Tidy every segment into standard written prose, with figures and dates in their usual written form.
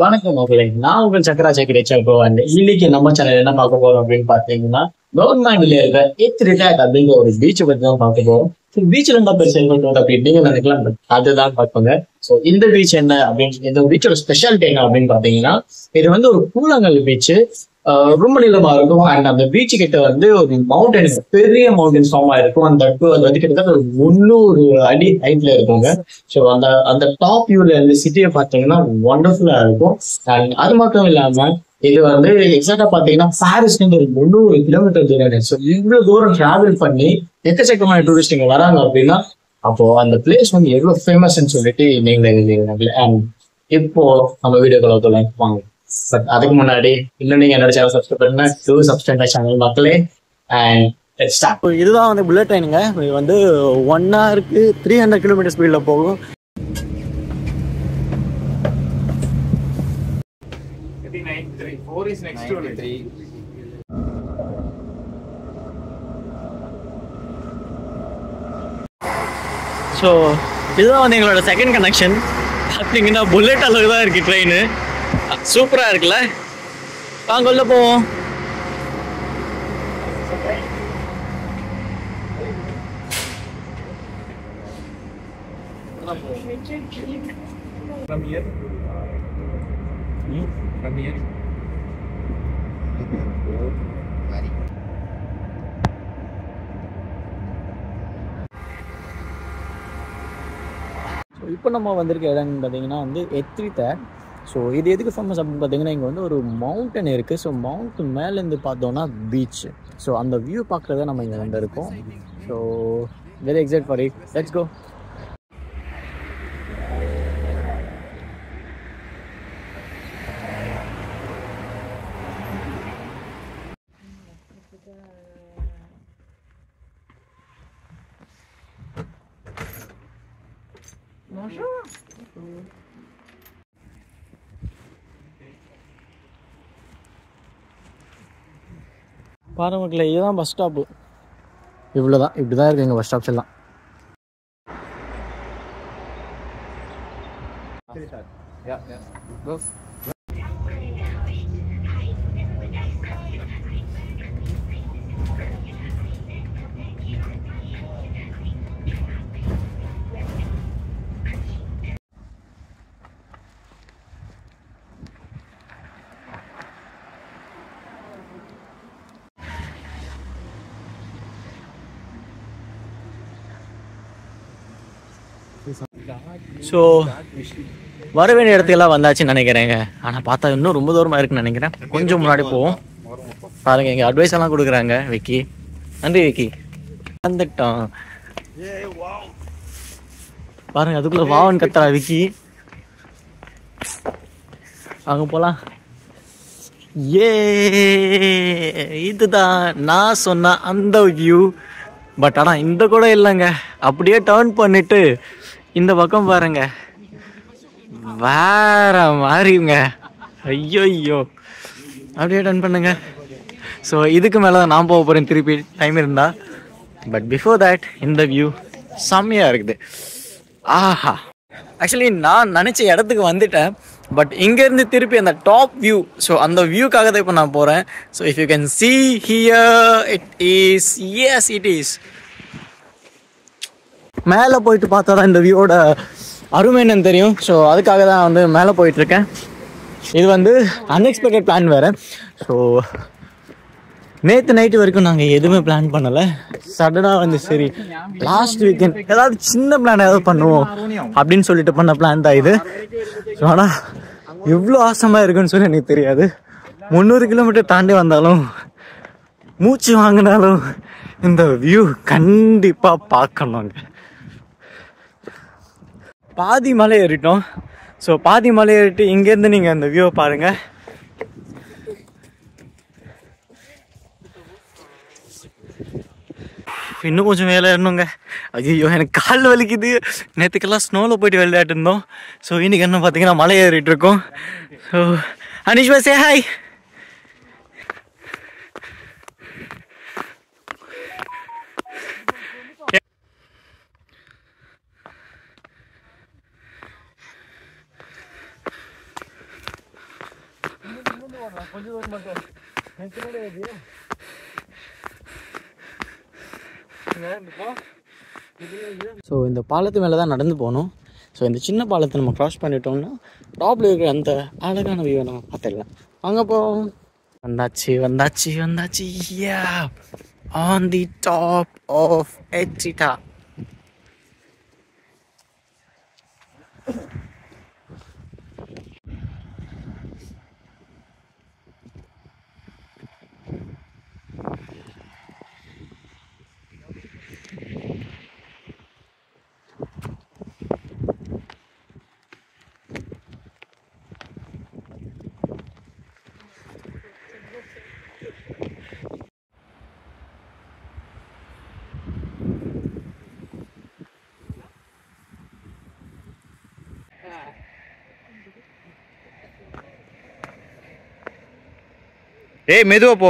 வணக்கம் மகளே, நான் உங்கள் சக்கராச்சி கிடைச்சா இப்போ இன்னைக்கு நம்ம சேனல் என்ன பார்க்க போறோம் அப்படின்னு பாத்தீங்கன்னா, கவர்மெண்ட்ல இருக்க ரிட்டையர்ட் அப்படிங்கிற ஒரு பீச் பத்தி தான் பார்க்க போறோம். பீச்ல என்ன பேர் செயல்படுறது அப்படின்னு நீங்க நினைக்கலாம், but அதுதான் பார்ப்போங்க. சோ இந்த பீச் என்ன அப்படின்னு, இந்த பீச்சோட ஸ்பெஷாலிட்டி என்ன அப்படின்னு பாத்தீங்கன்னா, இது ஒரு கூழாங்கல் பீச். ரொம்ப நீளமா இருக்கும். அண்ட் அந்த பீச் கிட்ட ஒரு மவுண்டன், பெரிய மவுண்டன் ஃபார்மா இருக்கும். அந்த அது கிட்டத்தட்ட ஒரு 300 அடி ஹைட்ல இருக்குங்க. ஸோ அந்த அந்த டாப் வியூல இருந்து சிட்டியை பார்த்தீங்கன்னா ஒண்டர்ஃபுல்லா இருக்கும். அண்ட் அது மட்டும் இல்லாம இது எக்ஸாக்டா பாத்தீங்கன்னா பாரிஸ்ல இருந்து ஒரு 300 கிலோமீட்டர் தூரம். ஸோ இவ்வளவு தூரம் டிராவல் பண்ணி எக்கச்சக்கமான டூரிஸ்ட் இங்க வராங்க அப்படின்னா, அப்போ அந்த பிளேஸ் எவ்வளவு ஃபேமஸ்ன்னு சொல்லிட்டு நீங்களே. அண்ட் இப்போ நம்ம வீடியோக்குள்ள வாங்க. பட் அதுக்கு முன்னாடி இன்னும் நீங்க என்னோட சேனல் சப்ஸ்கிரைப் பண்ணுங்க. டூ சப்ஸ்கிரைப் சேனல் மக்களே. And start. இதுதான் புல்லட் ட்ரெயினுங்க. இது 1 ஹவருக்கு 300 கிலோமீட்டர் ஸ்பீட்ல போகும். ஸோ இதுதான் எங்களோட செகண்ட் கனெக்ஷன். பார்த்தீங்கன்னா புல்லட் அளவு தான் இருக்கு ட்ரெயின். சூப்பரா இருக்குல்ல. வாங்க உள்ள போவோம். இப்போ நம்ம வந்திருக்க இடம்னு பார்த்தீங்கன்னா எத்ரித்தை. ஸோ இது எதுக்கு ஃபேமஸ் அப்படின்னு பார்த்தீங்கன்னா, இங்கே ஒரு மவுண்டன் இருக்குது. ஸோ மவுண்டன் மேலேருந்து பார்த்தோன்னா பீச். ஸோ அந்த வியூ பார்க்குறத நம்ம இங்கே இருக்கோம். So very excite for it. Let's go. பாருங்க மக்களே, இதுதான் பஸ் ஸ்டாப்பு. இவ்வளோதான், இப்படி தான் இருக்குது எங்கள் பஸ் ஸ்டாப்ஸ் எல்லாம். ஸோ வர வேண்டிய இடத்துக்கெல்லாம் வந்தாச்சுன்னு நினைக்கிறேங்க. ஆனால் பார்த்தா இன்னும் ரொம்ப தூரமாக இருக்குன்னு நினைக்கிறேன். கொஞ்சம் முன்னாடி போவோம். பாருங்க, எங்கள் அட்வைஸ் எல்லாம் கொடுக்குறாங்க. விக்கி, நன்றி விக்கி. வந்துட்டோம் பாருங்க, அதுக்குள்ள வாவன் கத்துறா விக்கி. அங்கே போகலாம். இதுதான் நான் சொன்ன அந்த வியூ. பட் ஆனால் இந்த கூட இல்லைங்க. அப்படியே டர்ன் பண்ணிட்டு இந்த பக்கம் பாருங்க, வேற மாதிரிங்க. ஐயோ, அப்படியே டர்ன் பண்ணுங்க. ஸோ இதுக்கு மேலே தான் நான் போக போகிறேன் திருப்பி, டைம் இருந்தா. பட் பிஃபோர் தேட் இந்த வியூ செம்மையாக இருக்குது. ஆஹா, ஆக்சுவலி நான் நினச்ச இடத்துக்கு வந்துட்டேன். பட் இங்கேருந்து திருப்பி அந்த டாப் வியூ, ஸோ அந்த வியூக்காக தான் இப்போ நான் போகிறேன். So if you can see here, it is, yes it is. மேலே போயிட்டு பார்த்தா தான் இந்த வியூவோட அருமை என்னன்னு தெரியும். ஸோ அதுக்காக தான் மேலே போயிட்டுருக்கேன். இது அன்எக்ஸ்பெக்டட் பிளான் வேறு. ஸோ நேற்று நைட்டு வரைக்கும் நாங்கள் எதுவுமே பிளான் பண்ணலை. சடனாக சரி லாஸ்ட் வீக்கெண்ட் ஏதாவது சின்ன பிளான் ஏதாவது பண்ணுவோம் அப்படின்னு சொல்லிட்டு பண்ண பிளான் தான் இது. ஸோ ஆனால் எவ்வளோ ஆசமாக இருக்குன்னு சொல்லி எனக்கு தெரியாது. 300 கிலோமீட்டர் தாண்டி வந்தாலும், மூச்சு வாங்கினாலும் இந்த வியூ கண்டிப்பாக பார்க்கணுங்க. பாதி மலை ஏறிட்டோம். ஸோ பாதி மலை ஏறிட்டு இங்கேருந்து நீங்கள் அந்த வியூவை பாருங்கள். இன்னும் கொஞ்சம் மேலே ஏறணுங்க. ஐயோ, எனக்கு கால் வலிக்குது. நேற்றுக்கெல்லாம் ஸ்னோவில் போயிட்டு விளையாட்டு இருந்தோம். ஸோ இன்னைக்கு என்ன பார்த்தீங்கன்னா மலை ஏறிட்டு இருக்கோம். So Anishwa, say hi. So இந்த பாலத்து மேலே தான் நடந்து போகணும். ஸோ இந்த சின்ன பாலத்தை நம்ம க்ராஸ் பண்ணிட்டோம்னா டாப்ல இருக்கிற அந்த அழகான வியூவை நம்ம பார்த்துடலாம். வாங்க போவோம். வந்தாச்சு yeah on the top of Etretat. ஏய் மெதுவா போ.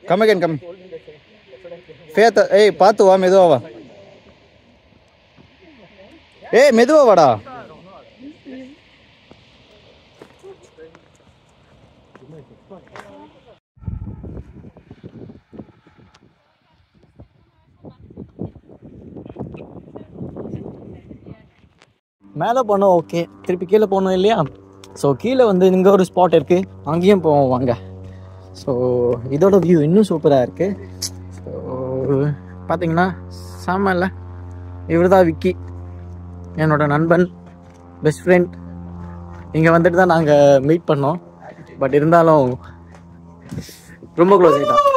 Come again, come. Faith, hey, பாத்து வா, மெதுவா வா. ஏய் மெதுவா வாடா. மேலே போனோம், ஓகே. திருப்பி கீழே போகணும் இல்லையா? ஸோ கீழே வந்து இங்கே ஒரு ஸ்பாட் இருக்குது, அங்கேயும் போவோம் வாங்க. ஸோ இதோட வியூ இன்னும் சூப்பராக இருக்குது. ஸோ பார்த்தீங்கன்னா செம்ம இல்லை? இவர் தான் விக்கி, என்னோட நண்பன், பெஸ்ட் ஃப்ரெண்ட். இங்கே வந்துட்டு தான் நாங்கள் மீட் பண்ணோம். பட் இருந்தாலும் ரொம்ப க்ளோஸ் ஆகிட்டோம்.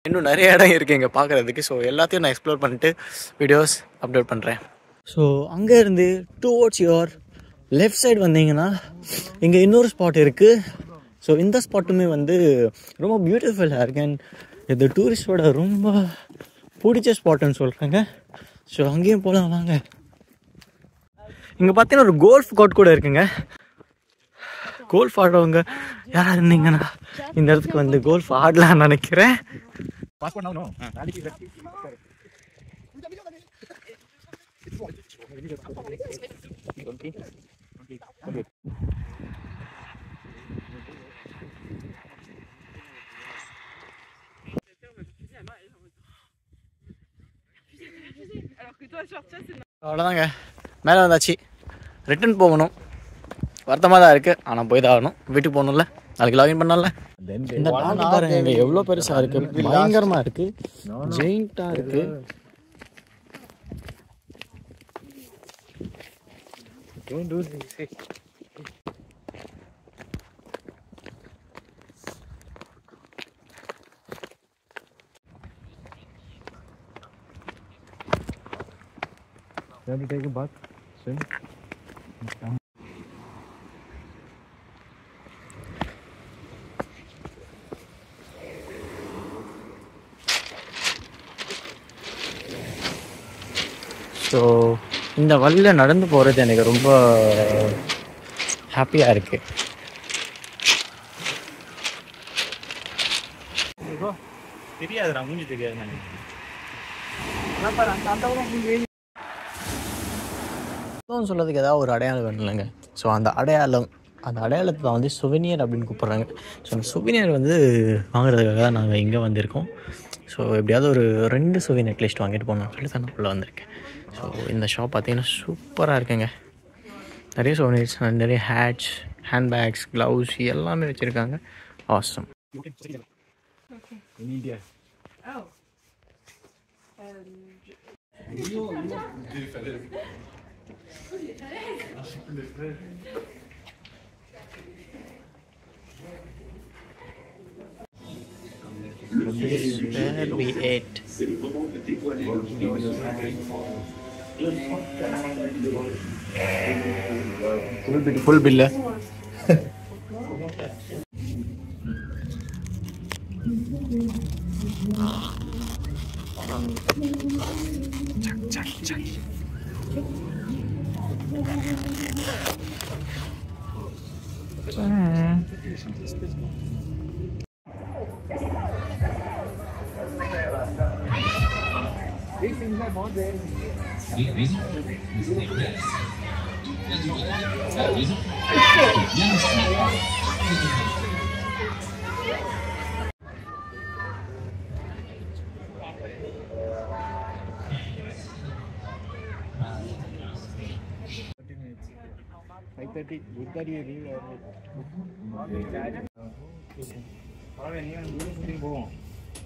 இன்னும் நிறைய இடம் இருக்குது இங்கே பார்க்குறதுக்கு. ஸோ எல்லாத்தையும் நான் எக்ஸ்ப்ளோர் பண்ணிட்டு வீடியோஸ் அப்லோட் பண்ணுறேன். ஸோ அங்கேருந்து டுவோர்ட்ஸ் யுவர் லெஃப்ட் சைடு வந்தீங்கன்னா இங்கே இன்னொரு ஸ்பாட் இருக்குது. ஸோ இந்த ஸ்பாட்டுமே வந்து ரொம்ப பியூட்டிஃபுல்லாக இருக்கு. அண்ட் இது டூரிஸ்டோட ரொம்ப பிடிச்ச ஸ்பாட்டுன்னு சொல்கிறாங்க. ஸோ அங்கேயும் போகலாம் வாங்க. இங்கே பார்த்தீங்கன்னா ஒரு கோல்ஃப் கோர்ட் கூட இருக்குங்க. கோல்ஃப் ஆடுறவங்க யாராவது இருந்தீங்கன்னா இந்த இடத்துக்கு வந்து கோல்ஃப் ஆடலாம்னு நினைக்கிறேன். அவ்வளோதாங்க, மேலே வந்தாச்சு. ரிட்டர்ன் போகணும். வருத்தமாக தான் இருக்குது, ஆனால் போய் தான் ஆகணும். வீட்டுக்கு போகணும்ல, நாளைக்கு லாகின் பண்ணல. இந்த டாக் பாருங்க இங்கே எவ்வளோ பெருசாக இருக்குது, பயங்கரமாக இருக்குது, ஜெயிண்ட்டாக இருக்குது. ஸோ இந்த வழியில் நடந்து போகிறது எனக்கு ரொம்ப ஹாப்பியாக இருக்குது. தெரியாதுடா, மூஞ்சி தெரியாது. சொல்கிறதுக்கு ஏதாவது ஒரு அடையாளம் வேணும் இல்லைங்க. ஸோ அந்த அடையாளத்தை தான் வந்து சுவெனியர் அப்படின்னு கூப்பிட்றாங்க. ஸோ அந்த சுவெனியர் வந்து வாங்குறதுக்காக தான் நாங்கள் இங்கே வந்திருக்கோம். ஸோ எப்படியாவது ஒரு 2 சுவெனியர் அட்லீஸ்ட் வாங்கிட்டு போகணும்னு சொல்லி தான் நான் உள்ளே வந்திருக்கேன். ஸோ இந்த ஷாப் பார்த்தீங்கன்னா சூப்பராக இருக்குங்க. நிறைய சுவெனியர்ஸ், நிறைய ஹேட்ஸ், ஹேண்ட்பேக்ஸ், க்ளவுஸ் எல்லாமே வச்சுருக்காங்க. Awesome. Where we ate. Full bill.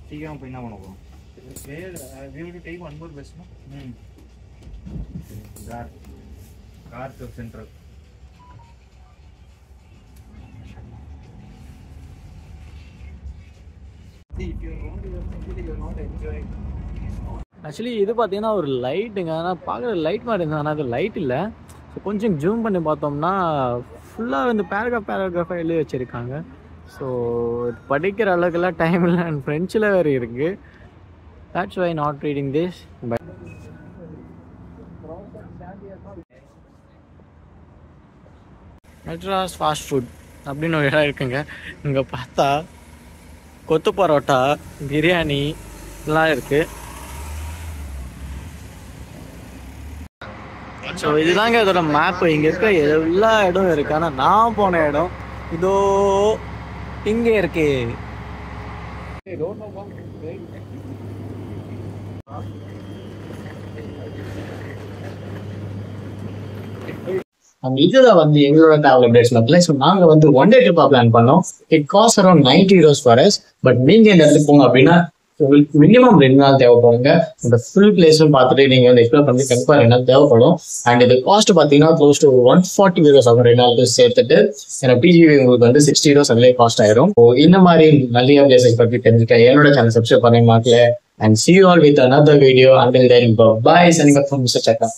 சீக்கிரம் போய் என்ன பண்ண போறோம்? Time one more best car central actually இது பார்த்தீங்கன்னா ஒரு லைட்டுங்க. ஆனால் பார்க்குற லைட் மாதிரி இருந்தால் ஆனால் அது லைட் இல்லை. ஸோ கொஞ்சம் ஜூம் பண்ணி பார்த்தோம்னா ஃபுல்லாக வந்து பேராகிராஃபாக எழுதி வச்சுருக்காங்க. ஸோ படிக்கிற அளவுக்குலாம் டைம் இல்லை. அண்ட் ஃப்ரெஞ்சில் வேறு இருக்குது. That's why not reading this. But Madras fast food அப்படின்னு ஒரு இடம் இருக்குங்க. இங்கே பார்த்தா கொத்து பரோட்டா, பிரியாணி எல்லாம் இருக்குது. ஸோ இதுதாங்க இதோட மேப்பு. இங்கே இருக்க எல்லா இடம் இருக்குது. ஆனால் நான் போன இடம் இதோ இங்கே இருக்கு. இதுதான் வந்து எங்களோட டிராவல் அப்டேட்ஸ் மட்டும். ஸோ நாங்கள் வந்து ஒன் டே ட்ரிப்பாக பிளான் பண்ணோம். It cost around €90 for us. But நீங்கள் இந்த இடத்துக்கு போங்க அப்படின்னா உங்களுக்கு மினிமம் 2 நாள் தேவைப்படுங்க. இந்த ஃபுல் பிளேஸும் பார்த்துட்டு நீங்கள் வந்து எக்ஸ்ப்ளோர் பண்ணி கண்டிப்பாக 2 நாள் தேவைப்படும். அண்ட் இது காஸ்ட் பார்த்தீங்கன்னா க்ளோஸ் டு €140 ஆகும் 2 நாளுக்கு சேர்த்துட்டு. ஏன்னா பிஜிவி உங்களுக்கு வந்து €60 அதுலேயே காஸ்ட் ஆயிரும். ஸோ இந்த மாதிரி நிறைய பிளேஸை பற்றி தெரிஞ்சுக்க என்னோட சேனல் சப்ஸ்கிரைப் பண்ணி மாட்டல. And see you all with another video. Until then, bye. Signing up from Mr. Chakra.